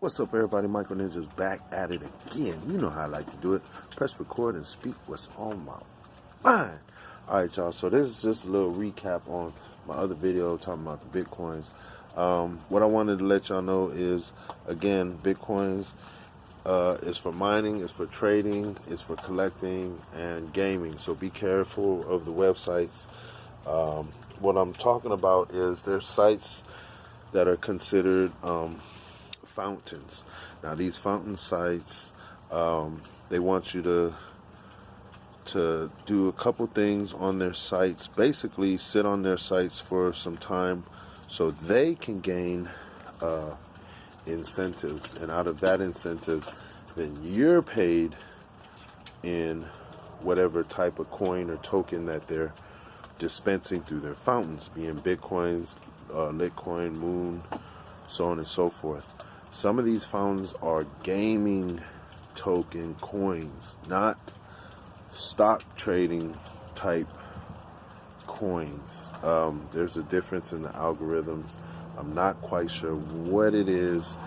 What's up, everybody? Micro Ninja's back at it again. You know how I like to do it. Press record and speak what's on my mind. All right, y'all. So this is just a little recap on my other video talking about the Bitcoins. What I wanted to let y'all know is, again, Bitcoins is for mining, it's for trading, it's for collecting and gaming. So be careful of the websites. What I'm talking about is there's sites that are considered fountains. Now these fountain sites, they want you to do a couple things on their sites. Basically sit on their sites for some time so they can gain incentives, and out of that incentives then you're paid in whatever type of coin or token that they're dispensing through their fountains, being Bitcoins, Litecoin, Moon, so on and so forth. Some of these fountains are gaming token coins, not stock trading type coins. There's a difference in the algorithms. I'm not quite sure what it is.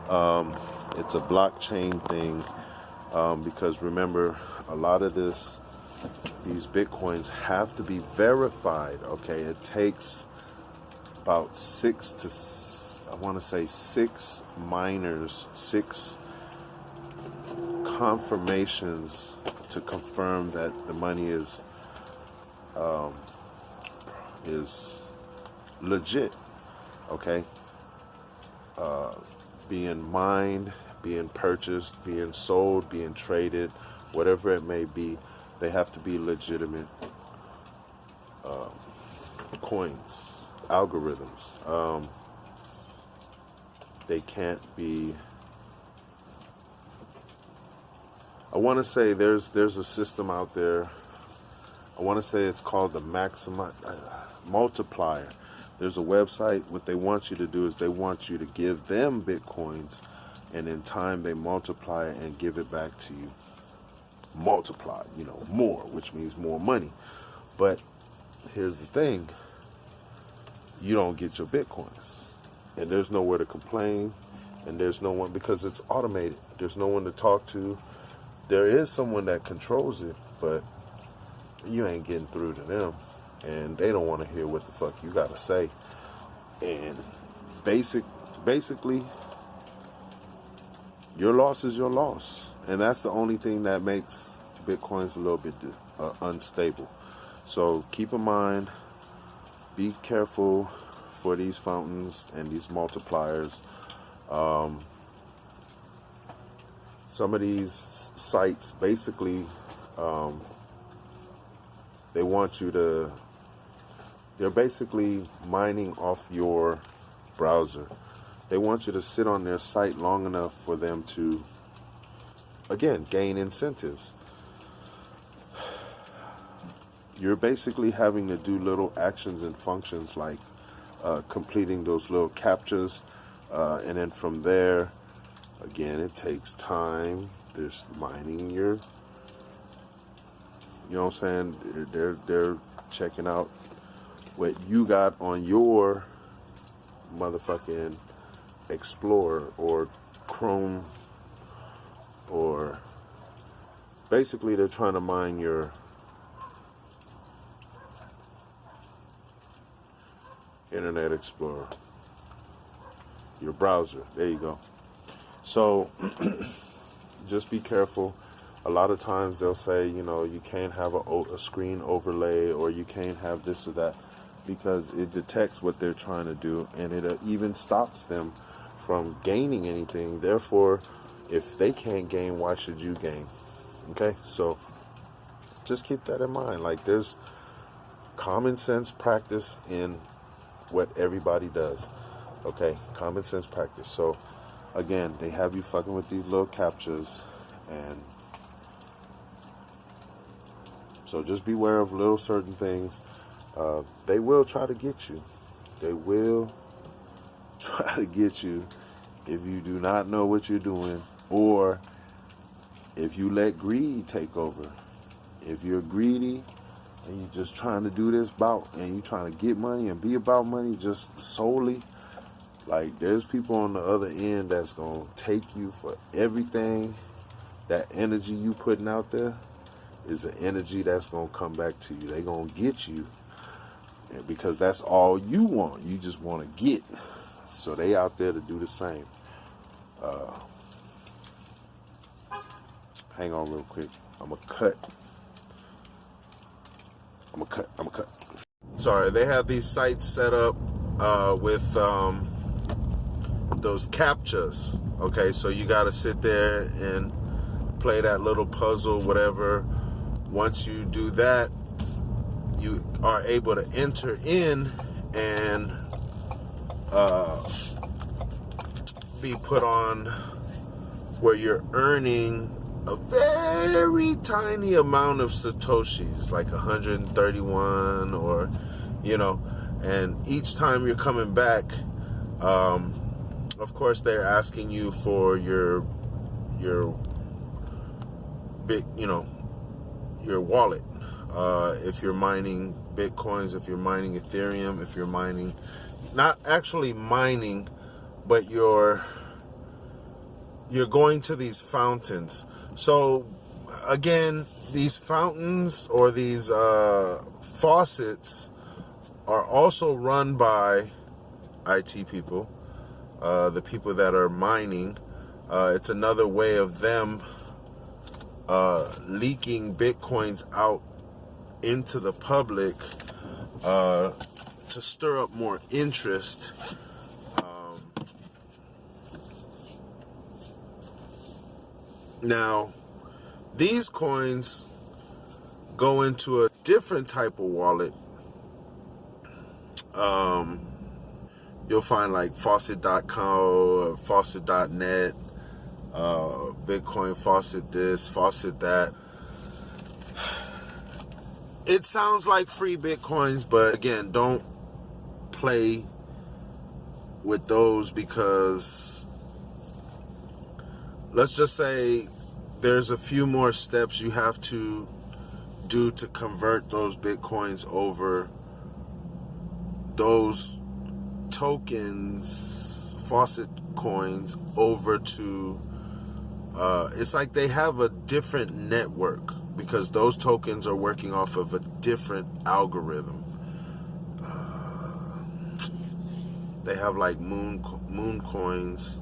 It's a blockchain thing, because remember, a lot of these Bitcoins have to be verified. Okay, it takes about 6 miners, 6 confirmations to confirm that the money is legit. Okay, being mined, being purchased, being sold, being traded, whatever it may be, they have to be legitimate coins, algorithms. They can't be. I want to say there's a system out there. I want to say it's called the multiplier. There's a website. What they want you to do is they want you to give them Bitcoins, and in time they multiply it and give it back to you. Multiply, more, which means more money. But here's the thing. You don't get your Bitcoins. And there's nowhere to complain, and there's no one, because it's automated. There's no one to talk to. There is someone that controls it, but you ain't getting through to them, and they don't want to hear what the fuck you got to say. And basically, your loss is your loss, and that's the only thing that makes Bitcoins a little bit unstable. So keep in mind, be careful for these fountains and these multipliers. Some of these sites, basically, they want you to, they're basically mining off your browser. They want you to sit on their site long enough for them to, again, gain incentives. You're basically having to do little actions and functions like completing those little captchas, and then from there, again, it takes time. There's mining you know what I'm saying? They're checking out what you got on your motherfucking Explorer or Chrome, or basically they're trying to mine your Internet Explorer, your browser. There you go. So just be careful. A lot of times they'll say, you can't have a screen overlay, or you can't have this or that, because it detects what they're trying to do, and it even stops them from gaining anything. Therefore, if they can't gain, why should you gain? Okay, so just keep that in mind. Like, there's common sense practice in what everybody does. Okay, common sense practice. So again, they have you fucking with these little captchas, and so just beware of little certain things. They will try to get you. They will try to get you if you do not know what you're doing, or if you let greed take over. If you're greedy and you're just trying to do this bout, and you're trying to get money and be about money just solely, Like, there's people on the other end that's going to take you for everything. That energy you putting out there is the energy that's going to come back to you. They going to get you because that's all you want. You just want to get. So they out there to do the same. Hang on real quick. I'm going to cut. Sorry, they have these sites set up with those captchas. Okay, so you got to sit there and play that little puzzle, whatever. Once you do that, you are able to enter in and be put on where you're earning a very tiny amount of Satoshis, like 131 or, and each time you're coming back, of course they're asking you for your big, your wallet. If you're mining Bitcoins, if you're mining Ethereum, if you're mining, not actually mining, but you're going to these fountains. So again, these fountains or these faucets are also run by IT people, the people that are mining. It's another way of them leaking Bitcoins out into the public to stir up more interest. Now, these coins go into a different type of wallet. You'll find like faucet.com, faucet.net, Bitcoin faucet this, faucet that. It sounds like free Bitcoins, but again, don't play with those because let's just say there's a few more steps you have to do to convert those Bitcoins over, those tokens, faucet coins, over to, it's like they have a different network because those tokens are working off of a different algorithm. They have like moon coins.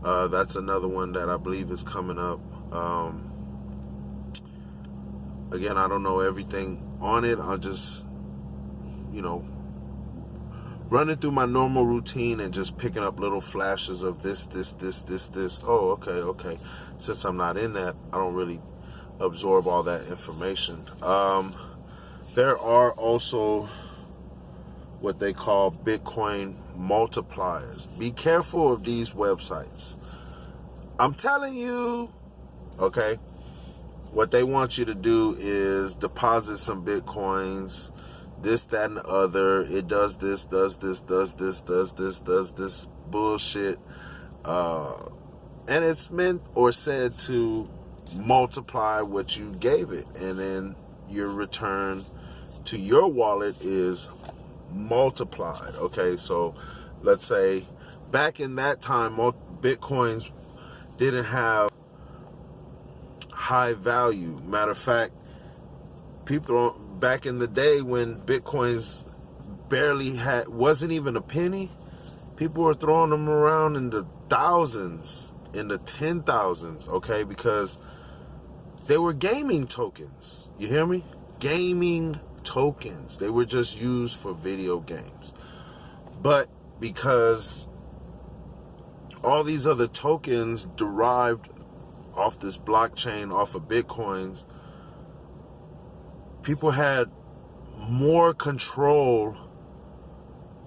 That's another one that I believe is coming up. Again, I don't know everything on it. I'll just, running through my normal routine and just picking up little flashes of this. Oh, okay. Since I'm not in that, I don't really absorb all that information. There are also what they call Bitcoin multipliers. Be careful of these websites. I'm telling you, okay, what they want you to do is deposit some Bitcoins, this, that, and the other. It does this bullshit. And it's meant or said to multiply what you gave it. And then your return to your wallet is multiplied. Okay, so let's say back in that time, Bitcoins didn't have high value. Matter of fact, people back in the day when Bitcoins wasn't even a penny, people were throwing them around in the thousands, in the 10,000s, okay, because they were gaming tokens. You hear me? Gaming tokens. They were just used for video games. But because all these other tokens derived off this blockchain, off of Bitcoins, people had more control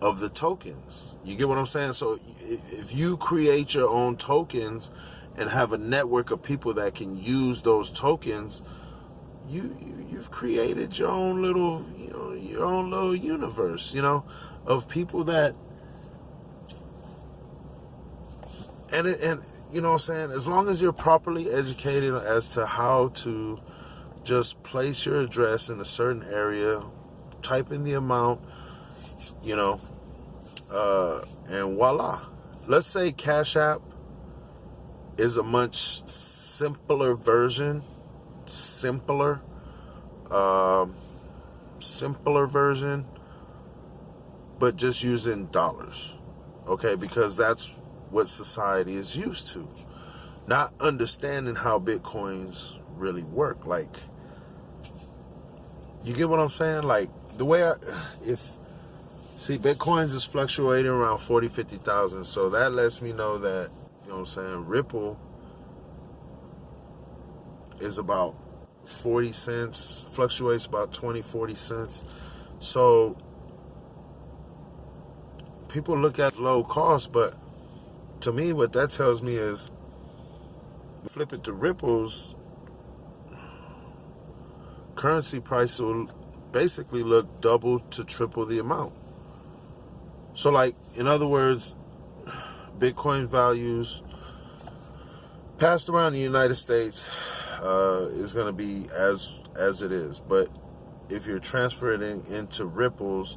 of the tokens. You get what I'm saying? So if you create your own tokens and have a network of people that can use those tokens, you've created your own little, your own little universe, of people that, and you know what I'm saying? As long as you're properly educated as to how to just place your address in a certain area, type in the amount, And voila. Let's say Cash App is a much simpler version, simpler version, but just using dollars, okay? Because that's what society is used to. Not understanding how Bitcoins really work. Like, you get what I'm saying? Like, the way see, Bitcoins is fluctuating around 40, 50,000. So that lets me know that, you know what I'm saying, Ripple is about 40 cents, fluctuates about 20, 40 cents. So people look at low cost, but to me, what that tells me is, flip it to Ripple's, currency price will basically look double to triple the amount. So, like, in other words, Bitcoin values passed around the United States is going to be as it is. But if you're transferring into Ripples,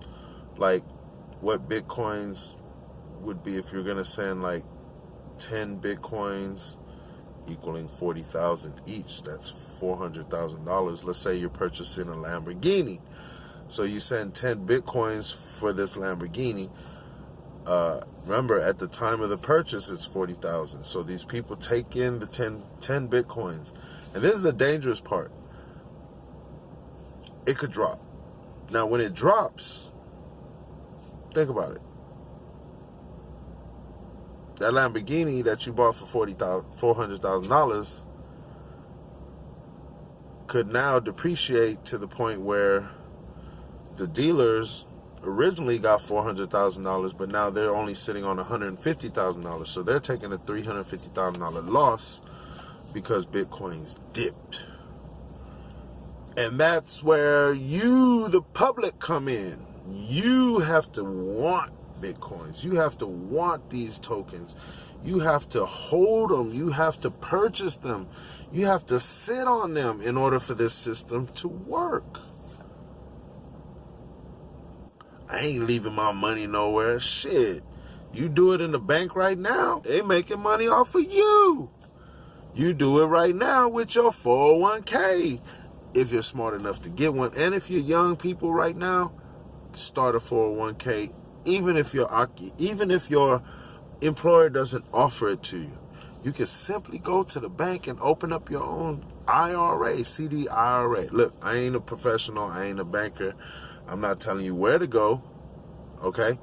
like what Bitcoins would be if you're going to send like 10 Bitcoins equaling 40,000 each, that's $400,000. Let's say you're purchasing a Lamborghini. So you send 10 Bitcoins for this Lamborghini. Remember, at the time of the purchase, it's 40,000. So these people take in the 10 Bitcoins. And this is the dangerous part. It could drop. Now, when it drops, think about it. That Lamborghini that you bought for $400,000 could now depreciate to the point where the dealers originally got $400,000, but now they're only sitting on $150,000. So they're taking a $350,000 loss because Bitcoin's dipped. And that's where you, the public, come in. You have to want Bitcoins. You have to want these tokens. You have to hold them. You have to purchase them. You have to sit on them in order for this system to work. I ain't leaving my money nowhere. Shit. You do it in the bank right now, they making money off of you. You do it right now with your 401k. If you're smart enough to get one. And if you're young people right now, start a 401k. Even if your employer doesn't offer it to you, you can simply go to the bank and open up your own IRA, CD IRA. Look, I ain't a professional. I ain't a banker. I'm not telling you where to go, okay?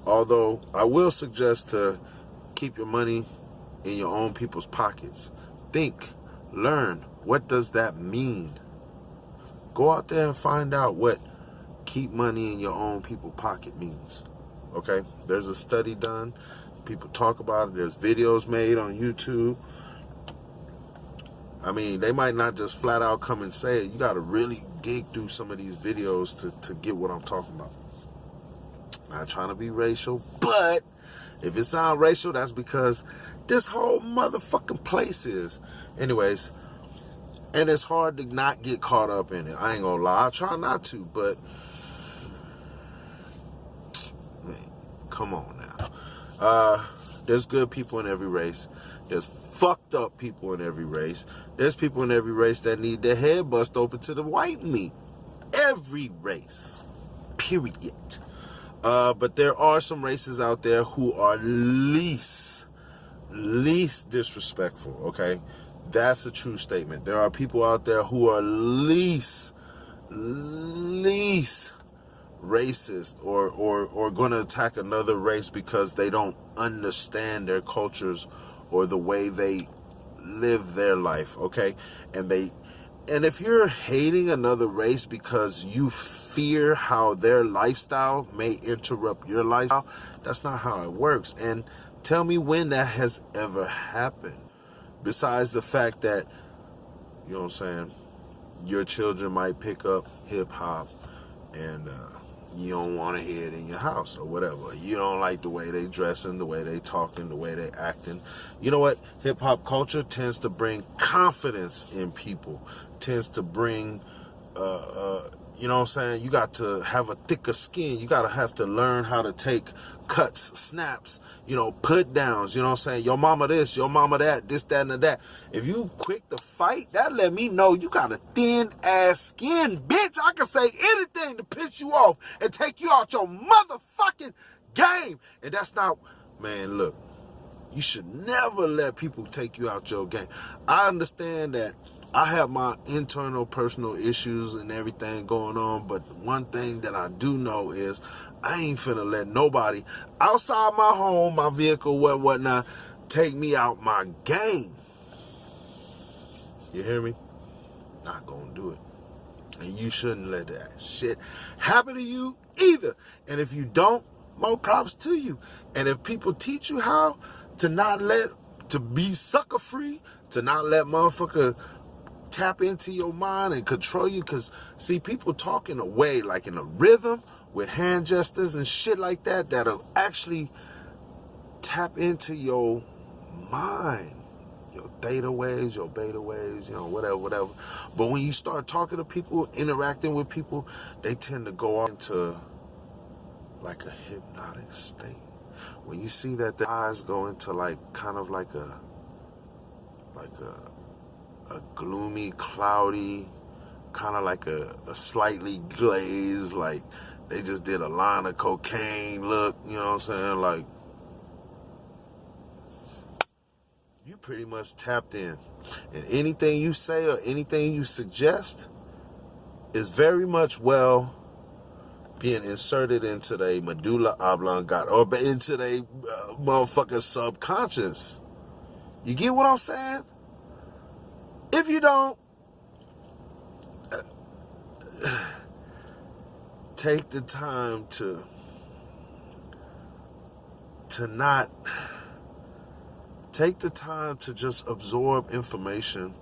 Although I will suggest to keep your money in your own people's pockets. Think, learn, what does that mean? Go out there and find out what keep money in your own people's pocket means, okay? There's a study done. People talk about it. There's videos made on YouTube. I mean, they might not just flat out come and say it. You got to really dig through some of these videos to get what I'm talking about. Not trying to be racial, but if it sounds racial, that's because this whole motherfucking place is. Anyways, and it's hard to not get caught up in it. I ain't gonna lie. I try not to, but man, come on now. There's good people in every race. There's fucked up people in every race. There's people in every race that need their head bust open to the white meat. Every race. Period. But there are some races out there who are least disrespectful, okay? That's a true statement. There are people out there who are least racist or going to attack another race because they don't understand their cultures or the way they live their life, okay? And if you're hating another race because you fear how their lifestyle may interrupt your lifestyle, that's not how it works. And tell me when that has ever happened. Besides the fact that, you know what I'm saying, your children might pick up hip-hop and you don't want to hear it in your house or whatever. You don't like the way they dressing, the way they talking, the way they acting. You know what? Hip-hop culture tends to bring confidence in people, tends to bring you know what I'm saying, you got to have a thicker skin. You got to have to learn how to take cuts, snaps, you know, put downs, you know what I'm saying? Your mama this, your mama that, this, that, and that. If you quick to fight, that let me know you got a thin ass skin, bitch. I can say anything to piss you off and take you out your motherfucking game. And that's not, man, look, you should never let people take you out your game. I understand that I have my internal personal issues and everything going on, but one thing that I do know is I ain't finna let nobody outside my home, my vehicle, whatnot, take me out my game. You hear me? Not gonna do it. And you shouldn't let that shit happen to you either. And if you don't, more props to you. And if people teach you how to not let, to be sucker free, to not let motherfucker tap into your mind and control you, because see, people talk in a way, like in a rhythm with hand gestures and shit like that, that'll actually tap into your mind, your theta waves, your beta waves, you know, whatever. But when you start talking to people, interacting with people, they tend to go on to like a hypnotic state. When you see that the eyes go into like kind of like a gloomy, cloudy, kind of like a slightly glazed, like they just did a line of cocaine look, you know what I'm saying? Like, you pretty much tapped in. And anything you say or anything you suggest is very much well being inserted into the medulla oblongata, or into the motherfucking subconscious. You get what I'm saying? If you don't, take the time to not, take the time to just absorb information.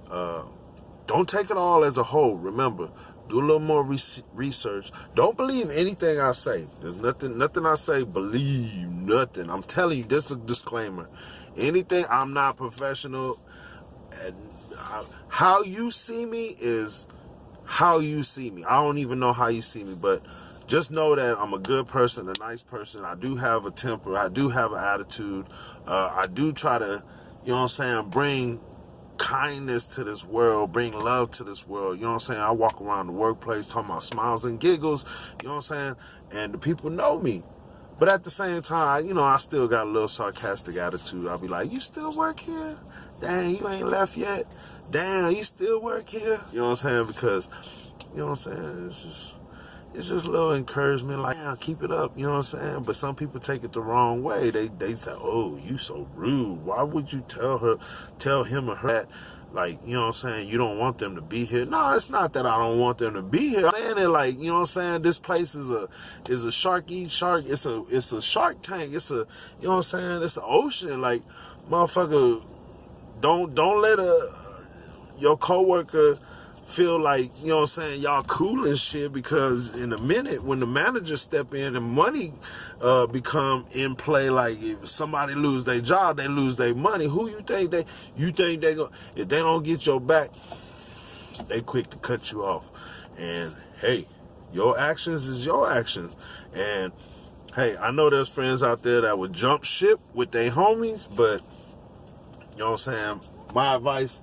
Don't take it all as a whole. Remember, do a little more research. Don't believe anything I say. There's nothing I say, believe nothing. I'm telling you, this is a disclaimer. Anything, I'm not professional. And how you see me is how you see me. I don't even know how you see me, but just know that I'm a good person, a nice person. I do have a temper. I do have an attitude. I do try to, you know what I'm saying, bring kindness to this world, bring love to this world. You know what I'm saying? I walk around the workplace talking about smiles and giggles, you know what I'm saying? And the people know me. But at the same time, you know, I still got a little sarcastic attitude. I'll be like, you still work here? Dang, you ain't left yet? Damn, you still work here? You know what I'm saying? Because, you know what I'm saying? It's just a little encouragement, like, yeah, keep it up, you know what I'm saying? But some people take it the wrong way. They say, oh, you so rude. Why would you tell him or her that, like, you know what I'm saying, you don't want them to be here? No, it's not that I don't want them to be here. I'm saying it like, you know what I'm saying, this place is a shark eat shark. It's a shark tank. It's a, you know what I'm saying, it's an ocean. Like, motherfucker, don't let your coworker feel like, you know what I'm saying, y'all cool and shit, because in a minute when the manager step in and money become in play, like if somebody lose their job, they lose their money. Who you think they go, if they don't get your back, they quick to cut you off. And hey, your actions is your actions. And hey, I know there's friends out there that would jump ship with their homies, but you know what I'm saying, my advice,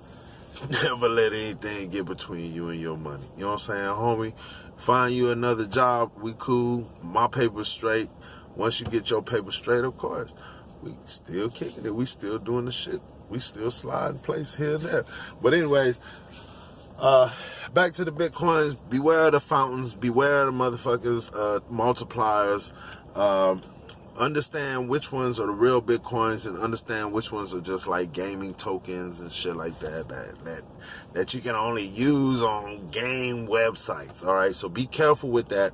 never let anything get between you and your money. You know what I'm saying, homie? Find you another job. We cool. My paper's straight. Once you get your paper straight, of course, we still kicking it. We still doing the shit. We still sliding place here and there. But anyways, back to the Bitcoins. Beware of the fountains. Beware of the motherfuckers, multipliers. Understand which ones are the real Bitcoins, and understand which ones are just like gaming tokens and shit like that you can only use on game websites. All right, so be careful with that.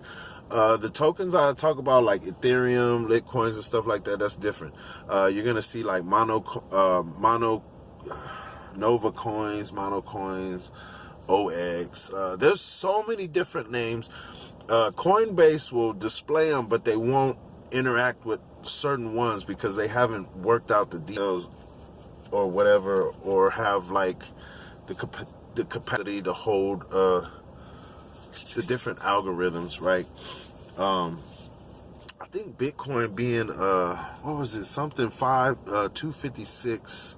The tokens I talk about, like Ethereum, Litcoins, and stuff like that, that's different. You're gonna see like Nova coins, Mono coins, OX. There's so many different names. Coinbase will display them, but they won't interact with certain ones because they haven't worked out the details or whatever, or have like the capacity to hold the different algorithms, right? I think Bitcoin being what was it, something 256.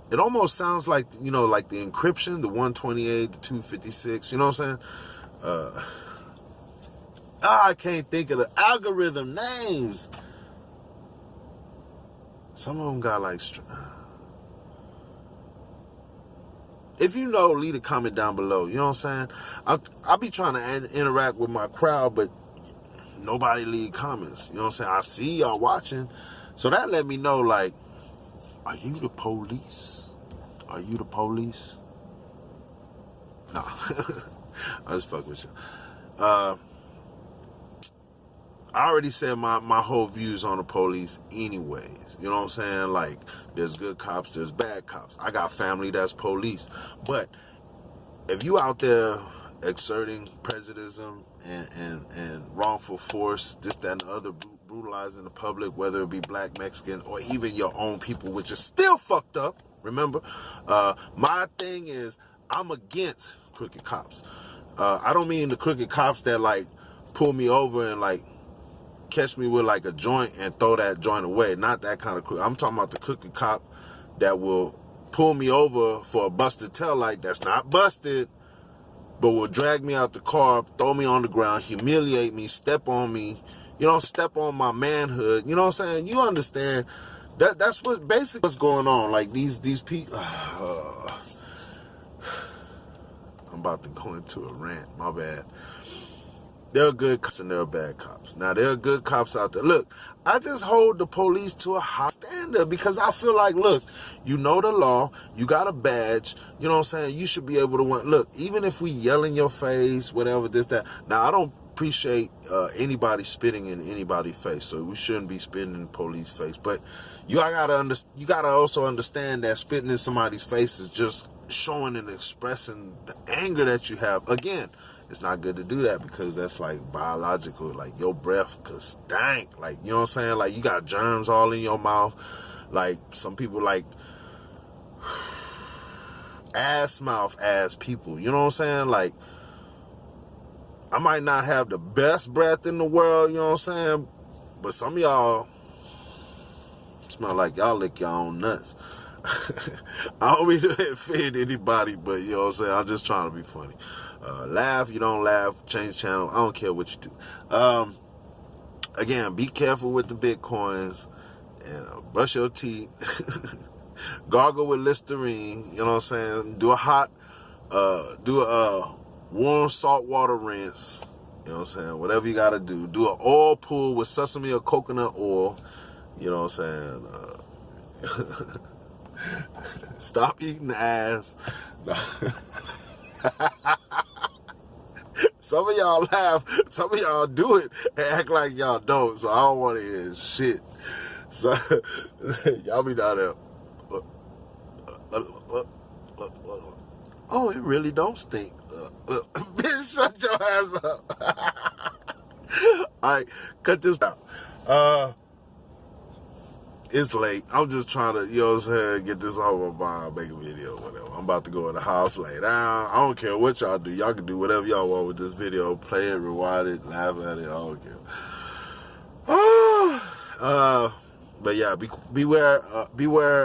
It almost sounds like, you know, like the encryption, the 128, the 256, you know what I'm saying? I can't think of the algorithm names. Some of them got like, if you know, leave a comment down below. You know what I'm saying? I'll be trying to interact with my crowd, but nobody leave comments. You know what I'm saying? I see y'all watching. So that let me know, like, are you the police? Are you the police? No. I just fuck with you. I already said my whole views on the police anyways. You know what I'm saying? Like, there's good cops, there's bad cops. I got family that's police. But if you out there exerting prejudice and wrongful force, this, that, and the other, brutalizing the public, whether it be black, Mexican, or even your own people, which is still fucked up, remember? My thing is, I'm against crooked cops. I don't mean the crooked cops that, like, pull me over and, like, catch me with like a joint and throw that joint away. Not that kind of crook. I'm talking about the crooked cop that will pull me over for a busted taillight that's not busted, but will drag me out the car, throw me on the ground, humiliate me, step on me, you know, step on my manhood. You know what I'm saying? You understand? That's what basically what's going on. Like these people. I'm about to go into a rant. My bad. There are good cops and there are bad cops. Now, there are good cops out there. Look, I just hold the police to a high standard because I feel like, look, you know the law, you got a badge, you know what I'm saying? You should be able to win. Look, even if we yell in your face, whatever, this, that. Now, I don't appreciate anybody spitting in anybody's face, so we shouldn't be spitting in the police face. But you gotta also understand that spitting in somebody's face is just showing and expressing the anger that you have. Again, it's not good to do that because that's like biological, like your breath could stank. Like, you know what I'm saying? Like you got germs all in your mouth. Like some people like ass mouth ass people. You know what I'm saying? Like I might not have the best breath in the world, you know what I'm saying? But some of y'all smell like y'all lick your own nuts. I don't mean to offend anybody, but you know what I'm saying? I'm just trying to be funny. Laugh, you don't laugh, change channel, I don't care what you do. Again, be careful with the Bitcoins and brush your teeth. Gargle with Listerine, you know what I'm saying? Do a warm salt water rinse, you know what I'm saying? Whatever you gotta do. Do an oil pool with sesame or coconut oil, you know what I'm saying? Stop eating ass. Some of y'all laugh, some of y'all do it and act like y'all don't, so I don't want to hear shit. So, y'all be down there. Oh, it really don't stink. Bitch, shut your ass up. Alright, cut this out. It's late. I'm just trying to, you know what I'm saying, get this over by, make a video, whatever. I'm about to go in the house, lay down. I don't care what y'all do. Y'all can do whatever y'all want with this video. Play it, rewind it, laugh at it. I don't care. But yeah, beware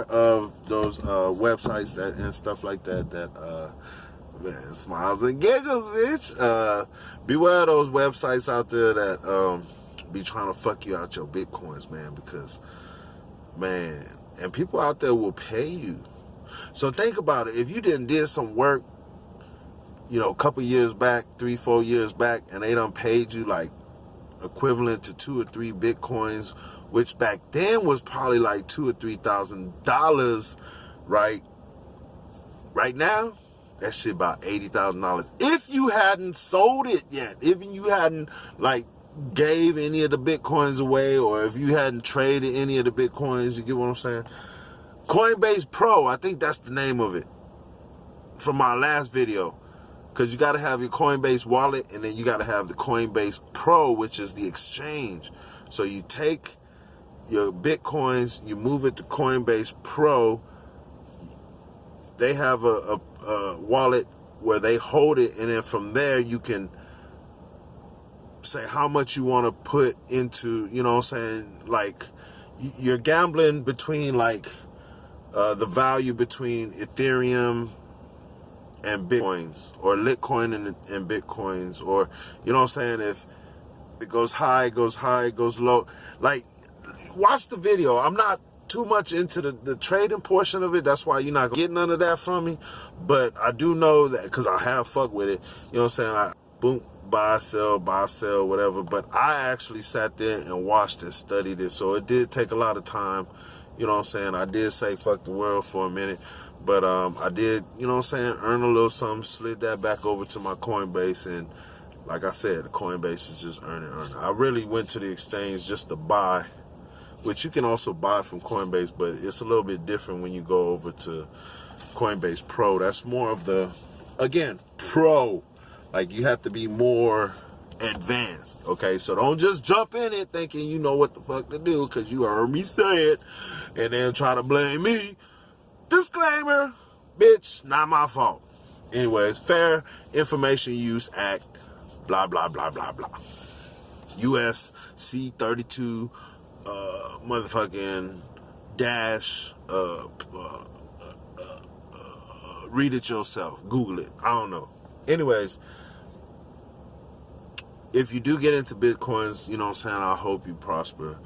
of those websites that and stuff like that. Man, smiles and giggles, bitch. Beware of those websites out there that be trying to fuck you out your Bitcoins, man, because man, and people out there will pay you. So think about it. If you did some work, you know, a couple years back, 3-4 years back, and they done paid you like equivalent to 2 or 3 Bitcoins, which back then was probably like $2,000 or $3,000, right? Right now, that shit about $80,000. If you hadn't sold it yet, if you hadn't like gave any of the Bitcoins away, or if you hadn't traded any of the Bitcoins, you get what I'm saying? Coinbase Pro, I think that's the name of it from my last video, because you got to have your Coinbase wallet and then you got to have the Coinbase Pro, which is the exchange. So you take your Bitcoins, you move it to Coinbase Pro. They have a wallet where they hold it, and then from there you can say how much you want to put into, you know what I'm saying, like you're gambling between like the value between Ethereum and Bitcoins, or Litecoin and Bitcoins, or, you know what I'm saying, if it goes high, it goes high, it goes low. Like, watch the video. I'm not too much into the trading portion of it. That's why you're not gonna get none of that from me. But I do know that, because I have fucked with it. You know what I'm saying? I boom, buy, sell, whatever. But I actually sat there and watched and studied it. So it did take a lot of time. You know what I'm saying? I did say fuck the world for a minute. But I did, you know what I'm saying, earn a little something, slid that back over to my Coinbase. And like I said, the Coinbase is just earning. I really went to the exchange just to buy, which you can also buy from Coinbase, but it's a little bit different when you go over to Coinbase Pro. That's more of the, again, pro. Like, you have to be more advanced, okay? So don't just jump in it thinking you know what the fuck to do, because you heard me say it, and then try to blame me. Disclaimer, bitch, not my fault. Anyways, Fair Information Use Act, blah, blah, blah, blah, blah. US C32 motherfucking dash read it yourself, Google it, I don't know. Anyways, if you do get into Bitcoins, you know what I'm saying, I hope you prosper.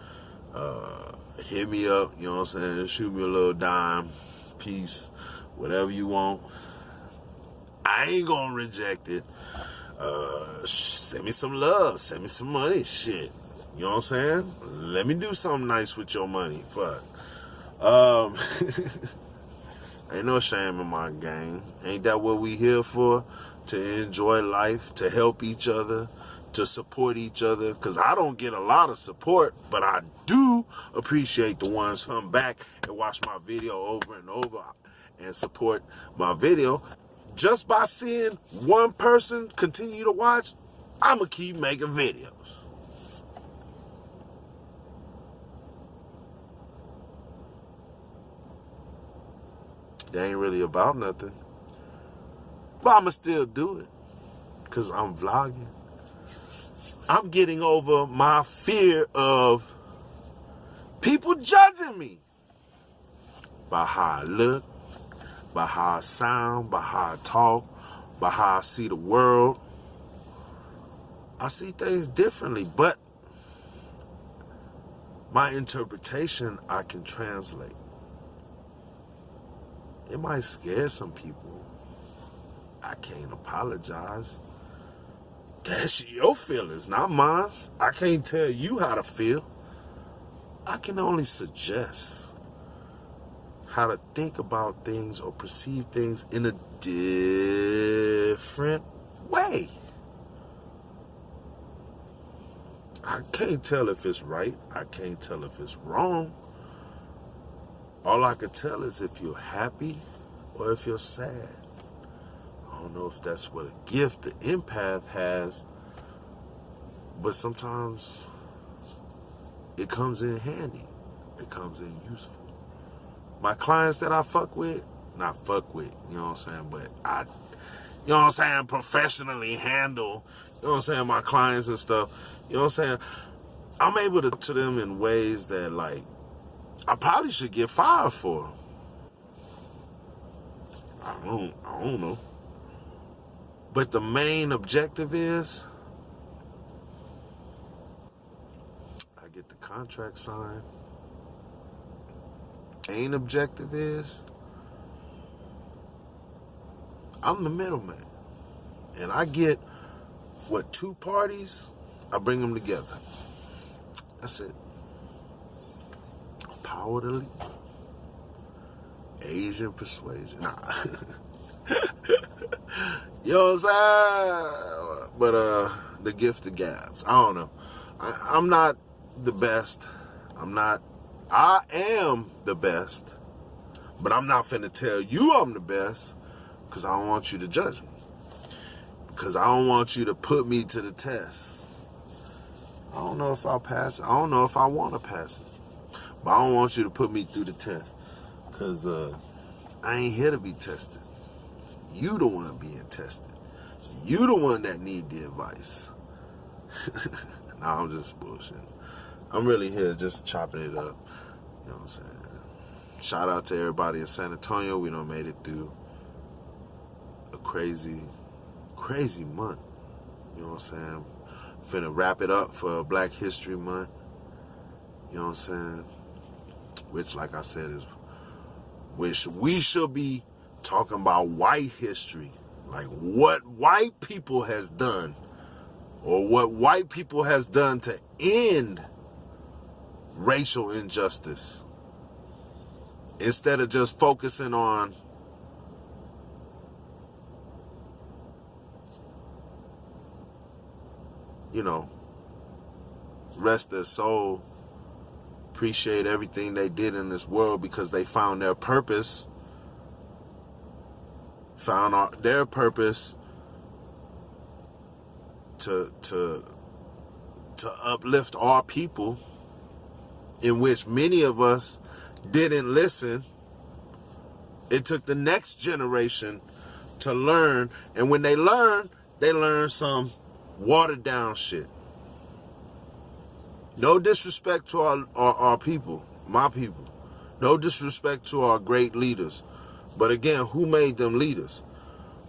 Hit me up, you know what I'm saying, shoot me a little dime, piece, whatever you want. I ain't gonna reject it. Send me some love, send me some money, shit. You know what I'm saying? Let me do something nice with your money. Fuck. Ain't no shame in my game. Ain't that what we here for? To enjoy life, to help each other, to support each other. Because I don't get a lot of support, but I do appreciate the ones who come back and watch my video over and over and support my video. Just by seeing one person continue to watch, I'm going to keep making videos. They ain't really about nothing. But I'm going to still do it, because I'm vlogging. I'm getting over my fear of people judging me by how I look, by how I sound, by how I talk, by how I see the world. I see things differently, but my interpretation I can translate. It might scare some people. I can't apologize. That's your feelings, not mine. I can't tell you how to feel. I can only suggest how to think about things or perceive things in a different way. I can't tell if it's right. I can't tell if it's wrong. All I can tell is if you're happy or if you're sad. I don't know if that's what a gift the empath has, but sometimes it comes in handy. It comes in useful. My clients that I fuck with, not fuck with, you know what I'm saying, but I, you know what I'm saying, professionally handle, you know what I'm saying, my clients and stuff, you know what I'm saying, I'm able to them in ways that, like, I probably should get fired for. I don't know. But the main objective is I get the contract signed. Main objective is I'm the middleman. And I get what, two parties, I bring them together. That's it. Power to lead. Asian persuasion. Nah. You know what I'm saying? But the gift of gabs. I don't know. I'm not the best. I am the best. But I'm not finna tell you I'm the best, because I don't want you to judge me. Because I don't want you to put me to the test. I don't know if I'll pass it. I don't know if I want to pass it. But I don't want you to put me through the test. Because I ain't here to be tested. You the one being tested. You the one that need the advice. Nah, I'm just bullshitting. I'm really here just chopping it up. You know what I'm saying? Shout out to everybody in San Antonio. We done made it through a crazy, crazy month. You know what I'm saying? Finna wrap it up for Black History Month. You know what I'm saying? Which, like I said, which we should be talking about white history. Like what white people has done, or what white people has done to end racial injustice, instead of just focusing on rest their soul, appreciate everything they did in this world because they found their purpose, their purpose to uplift our people, in which many of us didn't listen. It took the next generation to learn, and when they learned some watered down shit. No disrespect to our people, my people. No disrespect to our great leaders. But again, who made them leaders?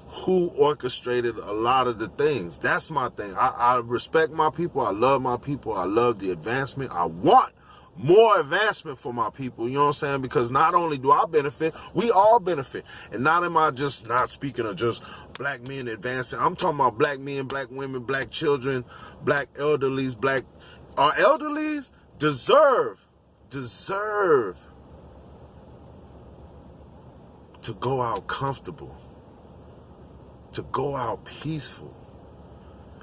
Who orchestrated a lot of the things? That's my thing. I respect my people. I love my people. I love the advancement. I want more advancement for my people. You know what I'm saying? Because not only do I benefit, we all benefit. And not am I just not speaking of just black men advancing. I'm talking about black men, black women, black children, black elderlies, our elderlies deserve to go out comfortable, to go out peaceful.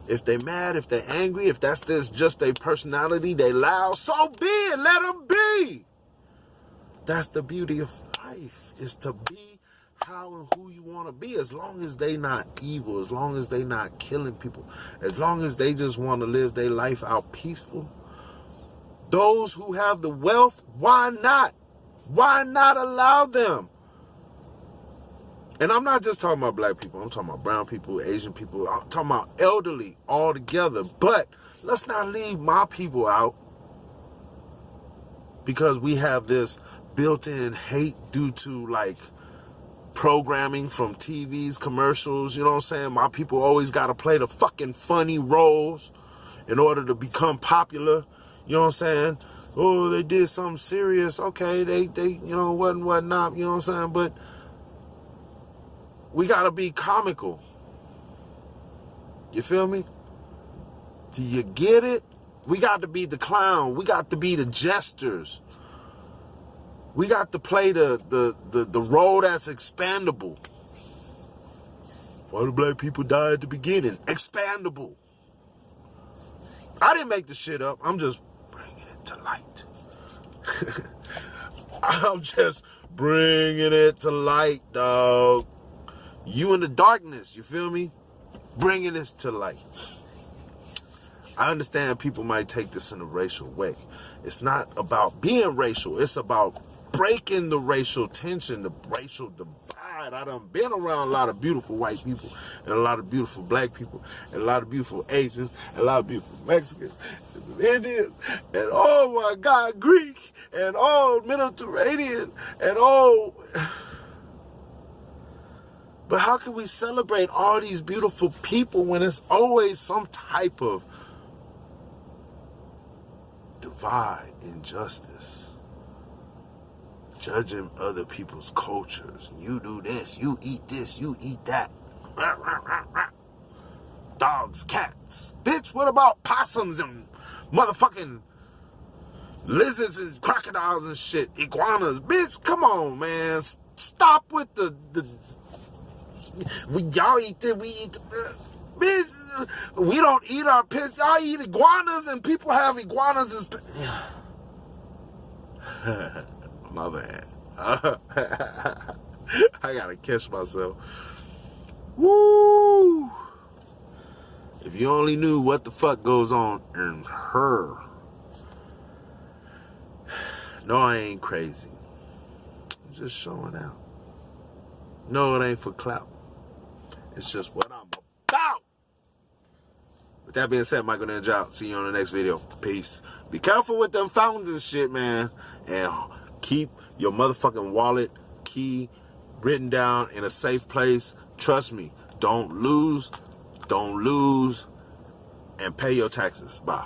If they mad, if they angry, if that's just their personality, they loud, so be it, let them be. That's the beauty of life, is to be how and who you want to be, as long as they not evil, as long as they not killing people, as long as they just want to live their life out peaceful. Those who have the wealth, why not? Why not allow them? And I'm not just talking about black people. I'm talking about brown people, Asian people. I'm talking about elderly altogether. But let's not leave my people out, because we have this built-in hate due to like programming from TVs, commercials. You know what I'm saying? My people always got to play the fucking funny roles in order to become popular. You know what I'm saying? Oh, they did something serious. Okay, they whatnot. You know what I'm saying? But we got to be comical. You feel me? Do you get it? We got to be the clown. We got to be the jesters. We got to play the role that's expandable. Why do black people die at the beginning? Expandable. I didn't make the shit up. I'm just bringing it to light. I'm just bringing it to light, dog. You in the darkness, you feel me? Bringing this to light. I understand people might take this in a racial way. It's not about being racial. It's about breaking the racial tension, the racial divide. I done been around a lot of beautiful white people, and a lot of beautiful black people, and a lot of beautiful Asians, and a lot of beautiful Mexicans, and Indians, and oh my God, Greek, and oh, Mediterranean, and oh. But how can we celebrate all these beautiful people when it's always some type of divide, injustice, judging other people's cultures? You do this, you eat this, you eat that. Dogs, cats. Bitch, what about possums and motherfucking lizards and crocodiles and shit? Iguanas. Bitch, come on, man. Stop with the y'all eat this, we eat bitch, we don't eat our pets. Y'all eat iguanas, and people have iguanas as my bad. I gotta catch myself. Woo! If you only knew what the fuck goes on in her. No, I ain't crazy. I'm just showing out. No, it ain't for clout. It's just what I'm about. With that being said, Michael Ninja out. See you on the next video. Peace. Be careful with them fountains and shit, man. And keep your motherfucking wallet, key, written down in a safe place. Trust me. Don't lose, and pay your taxes. Bye.